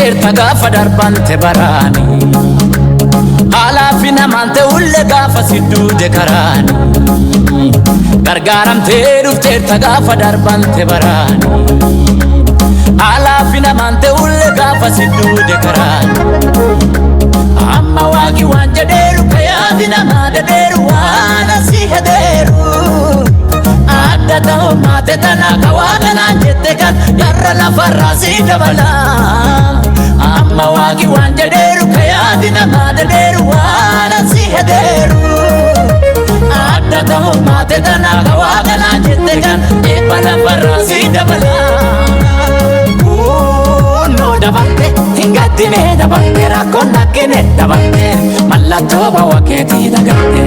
dhufteerta gaafa darbante baraani Halafina mante ulle gaafa sidduute karaani Gargaaramtee dhufteerta gaafa darbante baraani Halafina mante ulle gaafa sidduute karaani Amma waaqi waan jedheeru kayaadina maadadeeru waan asii hedheeru Adda ta'u maate tanaa kawaaganaan jette kan yarra lafarraa sii dabala Amma waaqi waan jedheeru kayaadina maadadeeru waan asii hedheeru Adda ta'u maate tanaa kawaaganaan jette kan eebba lafarraa sii dabala Dabante hingattine dabante rakkoon nakkine dabante mallattoo bawa keetii dagante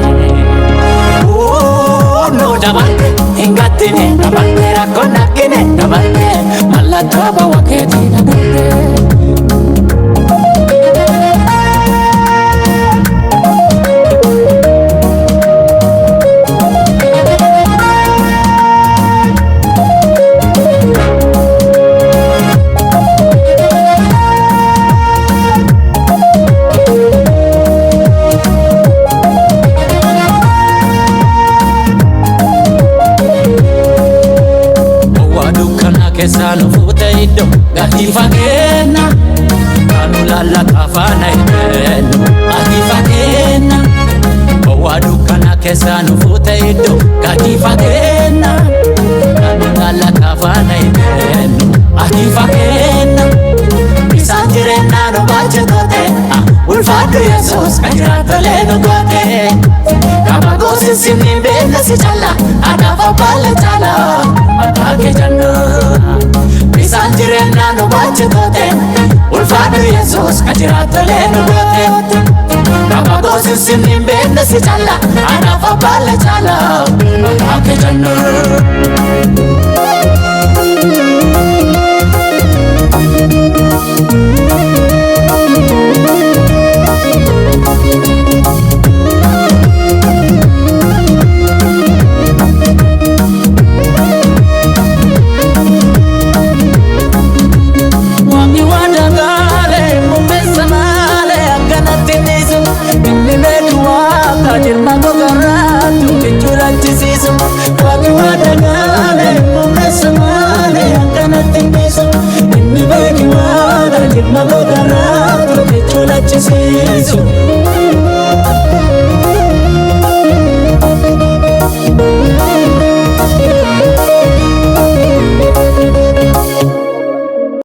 No dabante hingattine dabante rakkoon nakkine dabante mallattoo bawa keetii dagante Kesanu fuute iddo gati fageenya Kanu lalla kafaana ibennu gati fageenya Bowwa dukkana kesanu fuute iddo gati fageenya Kanu lalla kafaana ibennu gati fageenya Isaan jireenyaa nu baachetote ulfaadhu Yesuus kan jiraattolee nu goote Kama goosin simniin beekna si calla anaaf abbaala cala Maqaa kee jannaa Isaan jireenyaa nu baachetote ulfaadhu Yesuus kan jiraattolee nu goote Kama goosin simniin beekna si calla anaaf abbaala cala Maqaa kee jannaa Ilma gogaratu jechurachisisu Waqi wadagale mumesa male akkanatti nisu Inni beeki waada ilma gogaratu jechurachisisu